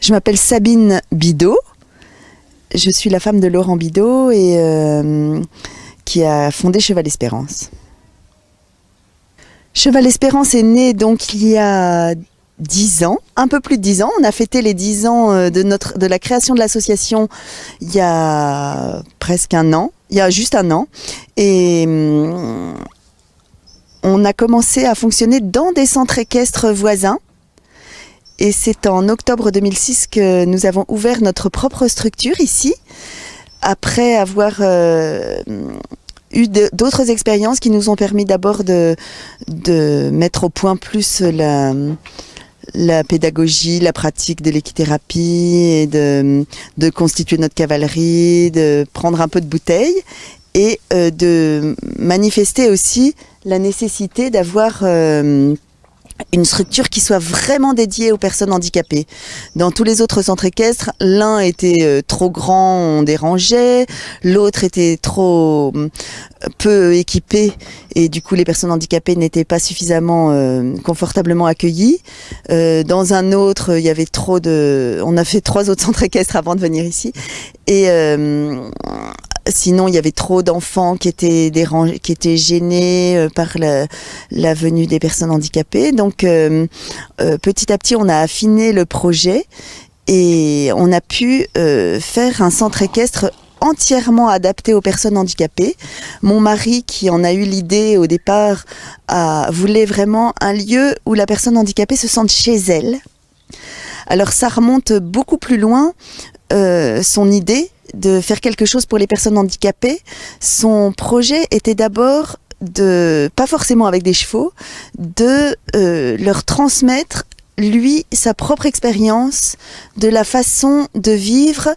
Je m'appelle Sabine Bidot. Je suis la femme de Laurent Bidot et qui a fondé Cheval Espérance. Cheval Espérance est né donc il y a 10 ans, un peu plus de 10 ans. On a fêté les 10 ans de la création de l'association il y a presque un an, il y a juste un an. Et on a commencé à fonctionner dans des centres équestres voisins. Et c'est en octobre 2006 que nous avons ouvert notre propre structure ici, après avoir eu d'autres expériences qui nous ont permis d'abord de mettre au point plus la pédagogie, la pratique de l'équithérapie, et de constituer notre cavalerie, de prendre un peu de bouteille et de manifester aussi la nécessité d'avoir une structure qui soit vraiment dédiée aux personnes handicapées. Dans tous les autres centres équestres, l'un était trop grand, on dérangeait, l'autre était trop peu équipé et du coup les personnes handicapées n'étaient pas suffisamment confortablement accueillies. Dans un autre, il y avait trop de... On a fait 3 autres centres équestres avant de venir ici et sinon, il y avait trop d'enfants qui étaient dérangés, qui étaient gênés par la venue des personnes handicapées. Donc, petit à petit, on a affiné le projet et on a pu faire un centre équestre entièrement adapté aux personnes handicapées. Mon mari, qui en a eu l'idée au départ, voulait vraiment un lieu où la personne handicapée se sente chez elle. Alors, ça remonte beaucoup plus loin, son idée de faire quelque chose pour les personnes handicapées. Son projet était d'abord pas forcément avec des chevaux, de leur transmettre, lui, sa propre expérience de la façon de vivre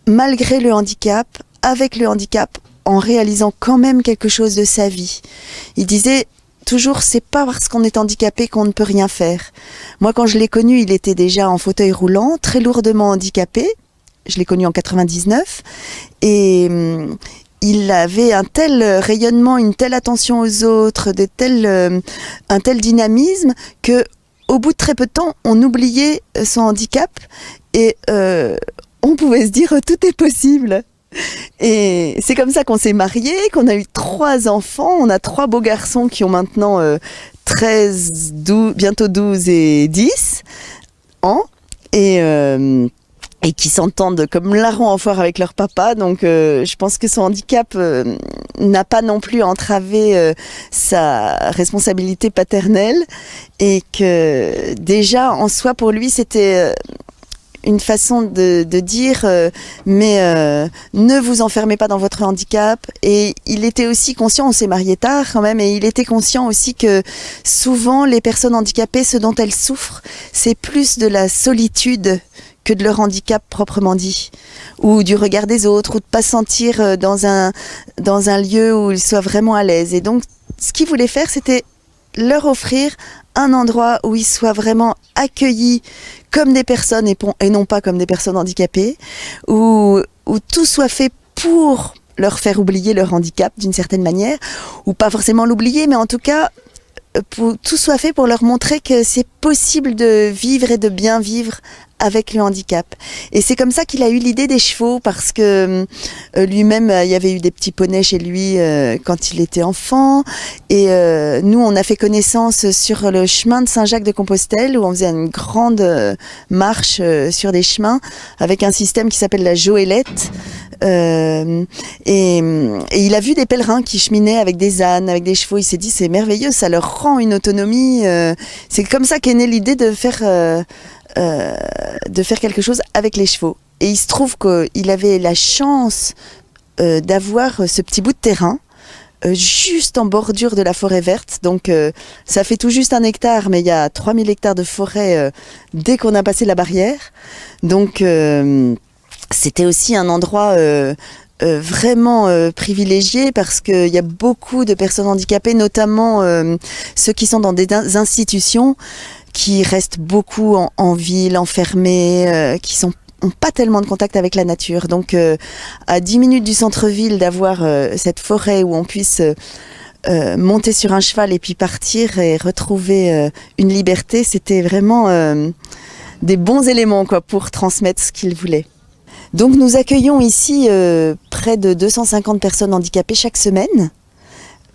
malgré le handicap, avec le handicap, en réalisant quand même quelque chose de sa vie. Il disait toujours, c'est pas parce qu'on est handicapé qu'on ne peut rien faire. Moi, quand je l'ai connu, il était déjà en fauteuil roulant, très lourdement handicapé. Je l'ai connu en 99 et il avait un tel rayonnement, une telle attention aux autres, un tel dynamisme que au bout de très peu de temps, on oubliait son handicap et on pouvait se dire tout est possible. Et c'est comme ça qu'on s'est mariés, qu'on a eu 3 enfants. On a 3 beaux garçons qui ont maintenant 13, 12, bientôt 12 et 10 ans. Et qui s'entendent comme larrons en foire avec leur papa. Donc je pense que son handicap n'a pas non plus entravé sa responsabilité paternelle et que déjà en soi pour lui c'était une façon de dire mais ne vous enfermez pas dans votre handicap. Et il était aussi conscient, on s'est mariés tard quand même, et il était conscient aussi que souvent les personnes handicapées, ce dont elles souffrent, c'est plus de la solitude que de leur handicap proprement dit, ou du regard des autres, ou de pas se sentir dans un lieu où ils soient vraiment à l'aise. Et donc, ce qu'il voulait faire, c'était leur offrir un endroit où ils soient vraiment accueillis comme des personnes et non pas comme des personnes handicapées, où tout soit fait pour leur faire oublier leur handicap d'une certaine manière, ou pas forcément l'oublier, mais en tout cas, tout soit fait pour leur montrer que c'est possible de vivre et de bien vivre avec le handicap. Et c'est comme ça qu'il a eu l'idée des chevaux, parce que lui-même, il y avait eu des petits poneys chez lui quand il était enfant. Et nous, on a fait connaissance sur le chemin de Saint-Jacques-de-Compostelle, où on faisait une grande marche sur des chemins avec un système qui s'appelle la Joëlette. Et il a vu des pèlerins qui cheminaient avec des ânes, avec des chevaux. Il s'est dit, c'est merveilleux, ça leur rend une autonomie. C'est comme ça qu'est née l'idée de faire quelque chose avec les chevaux. Et il se trouve qu'il avait la chance d'avoir ce petit bout de terrain juste en bordure de la forêt verte. Donc ça fait tout juste 1 hectare, mais il y a 3000 hectares de forêt dès qu'on a passé la barrière. Donc c'était aussi un endroit vraiment privilégié, parce qu'il y a beaucoup de personnes handicapées, notamment ceux qui sont dans des institutions, qui restent beaucoup en ville, enfermés, qui n'ont pas tellement de contact avec la nature. Donc à 10 minutes du centre-ville, d'avoir cette forêt où on puisse monter sur un cheval et puis partir et retrouver une liberté, c'était vraiment des bons éléments quoi, pour transmettre ce qu'ils voulaient. Donc nous accueillons ici près de 250 personnes handicapées chaque semaine.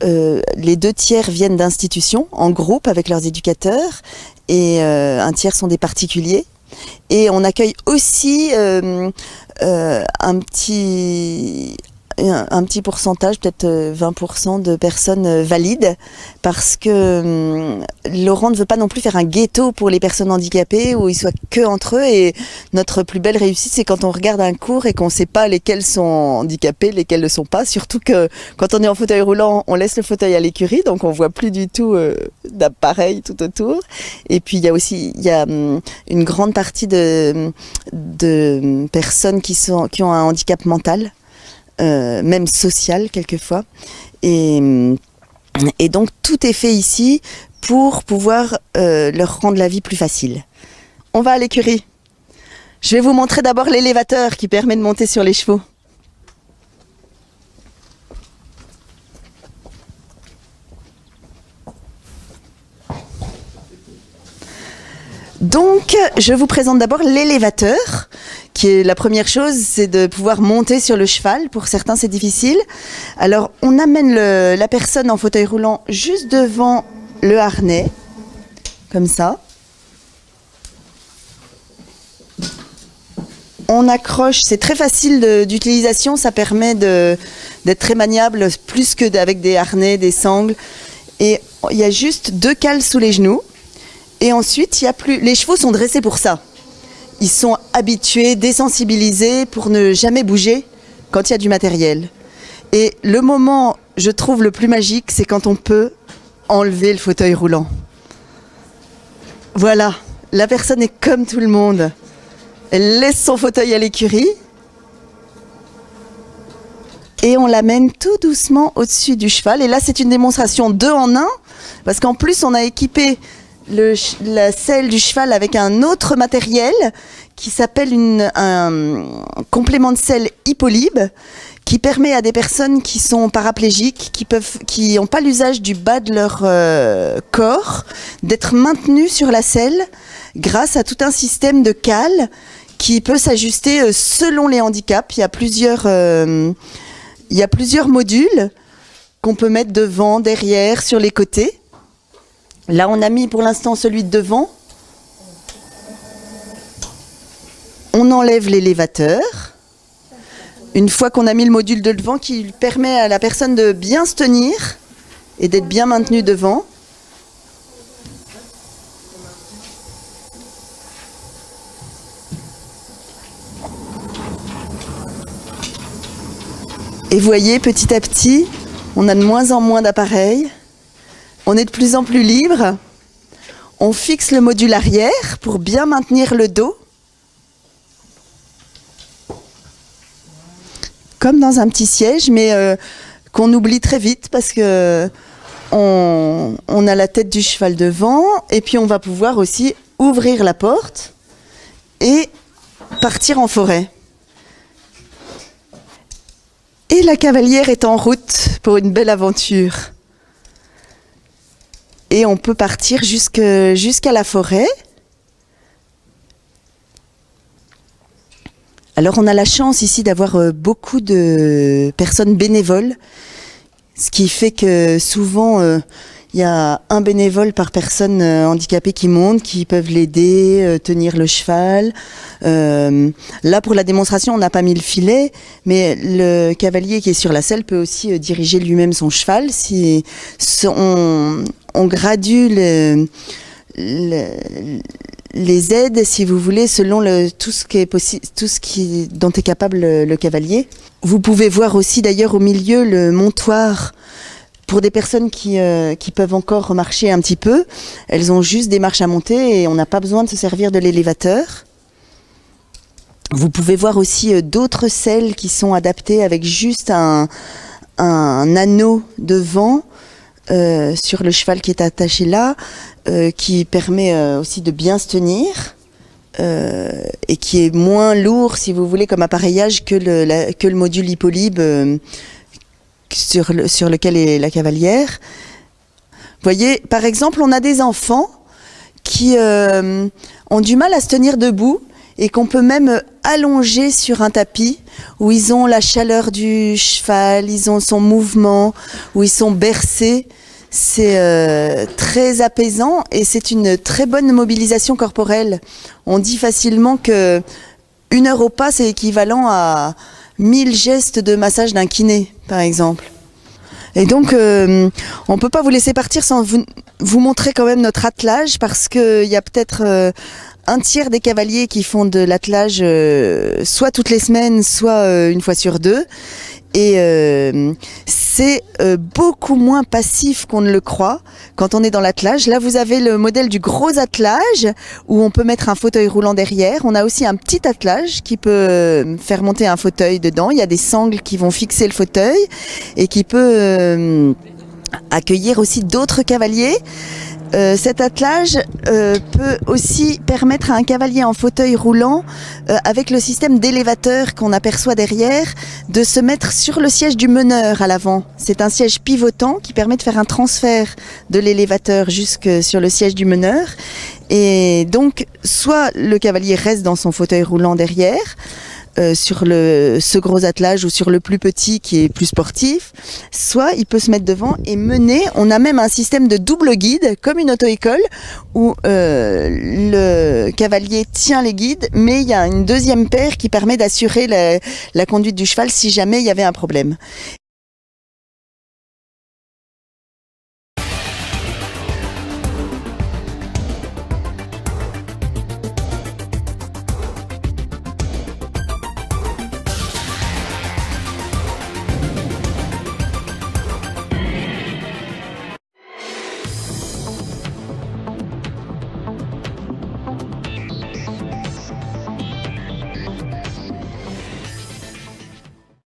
Les 2 tiers viennent d'institutions, en groupe avec leurs éducateurs, et 1 tiers sont des particuliers. Et on accueille aussi un petit pourcentage, peut-être 20% de personnes valides, parce que Laurent ne veut pas non plus faire un ghetto pour les personnes handicapées où ils soient que entre eux. Et notre plus belle réussite, c'est quand on regarde un cours et qu'on ne sait pas lesquels sont handicapés, lesquels ne sont pas. Surtout que quand on est en fauteuil roulant, on laisse le fauteuil à l'écurie, donc on voit plus du tout d'appareil tout autour. Et puis il y a une grande partie de personnes qui ont un handicap mental. Même social quelquefois. Et donc tout est fait ici pour pouvoir leur rendre la vie plus facile. On va à l'écurie. Je vais vous montrer d'abord l'élévateur qui permet de monter sur les chevaux. Donc, je vous présente d'abord l'élévateur, qui est la première chose, c'est de pouvoir monter sur le cheval. Pour certains, c'est difficile. Alors, on amène la personne en fauteuil roulant juste devant le harnais, comme ça. On accroche, c'est très facile d'utilisation, ça permet d'être très maniable, plus qu'avec des harnais, des sangles. Et il y a juste 2 cales sous les genoux. Et ensuite, les chevaux sont dressés pour ça. Ils sont habitués, désensibilisés pour ne jamais bouger quand il y a du matériel. Et le moment, je trouve, le plus magique, c'est quand on peut enlever le fauteuil roulant. Voilà, la personne est comme tout le monde. Elle laisse son fauteuil à l'écurie et on l'amène tout doucement au-dessus du cheval. Et là, c'est une démonstration 2 en 1, parce qu'en plus, on a équipé la selle du cheval avec un autre matériel qui s'appelle un complément de selle Hippolybe, qui permet à des personnes qui sont paraplégiques, qui n'ont pas l'usage du bas de leur corps, d'être maintenues sur la selle grâce à tout un système de cales qui peut s'ajuster selon les handicaps. Il y a plusieurs modules qu'on peut mettre devant, derrière, sur les côtés. Là, on a mis pour l'instant celui de devant. On enlève l'élévateur. Une fois qu'on a mis le module de devant qui permet à la personne de bien se tenir et d'être bien maintenue devant. Et vous voyez, petit à petit, on a de moins en moins d'appareils. On est de plus en plus libre. On fixe le module arrière pour bien maintenir le dos. Comme dans un petit siège, mais qu'on oublie très vite parce que on a la tête du cheval devant et puis on va pouvoir aussi ouvrir la porte et partir en forêt. Et la cavalière est en route pour une belle aventure. Et on peut partir jusqu'à la forêt. Alors on a la chance ici d'avoir beaucoup de personnes bénévoles, ce qui fait que souvent il y a un bénévole par personne handicapée qui monte, qui peuvent l'aider, tenir le cheval. Là pour la démonstration on n'a pas mis le filet, mais le cavalier qui est sur la selle peut aussi diriger lui-même son cheval. Si on gradue les aides, si vous voulez, selon tout ce dont est capable le cavalier. Vous pouvez voir aussi d'ailleurs au milieu le montoir pour des personnes qui peuvent encore marcher un petit peu. Elles ont juste des marches à monter et on n'a pas besoin de se servir de l'élévateur. Vous pouvez voir aussi d'autres selles qui sont adaptées avec juste un anneau devant sur le cheval qui est attaché là, qui permet aussi de bien se tenir et qui est moins lourd, si vous voulez, comme appareillage que le module Hippolybe sur lequel est la cavalière. Vous voyez, par exemple, on a des enfants qui ont du mal à se tenir debout et qu'on peut même allonger sur un tapis où ils ont la chaleur du cheval, ils ont son mouvement, où ils sont bercés. C'est très apaisant et c'est une très bonne mobilisation corporelle. On dit facilement que 1 heure au pas, c'est équivalent à 1000 gestes de massage d'un kiné, par exemple. Et donc, on peut pas vous laisser partir sans vous montrer quand même notre attelage, parce qu'il y a peut-être un tiers des cavaliers qui font de l'attelage soit toutes les semaines, soit 1 fois sur 2. Et c'est beaucoup moins passif qu'on ne le croit quand on est dans l'attelage. Là, vous avez le modèle du gros attelage où on peut mettre un fauteuil roulant derrière. On a aussi un petit attelage qui peut faire monter un fauteuil dedans. Il y a des sangles qui vont fixer le fauteuil et qui peut accueillir aussi d'autres cavaliers. Cet attelage peut aussi permettre à un cavalier en fauteuil roulant, avec le système d'élévateur qu'on aperçoit derrière, de se mettre sur le siège du meneur à l'avant. C'est un siège pivotant qui permet de faire un transfert de l'élévateur jusque sur le siège du meneur. Et donc, soit le cavalier reste dans son fauteuil roulant derrière, sur ce gros attelage ou sur le plus petit qui est plus sportif, soit il peut se mettre devant et mener. On a même un système de double guide comme une auto-école où le cavalier tient les guides, mais il y a une deuxième paire qui permet d'assurer la conduite du cheval si jamais il y avait un problème.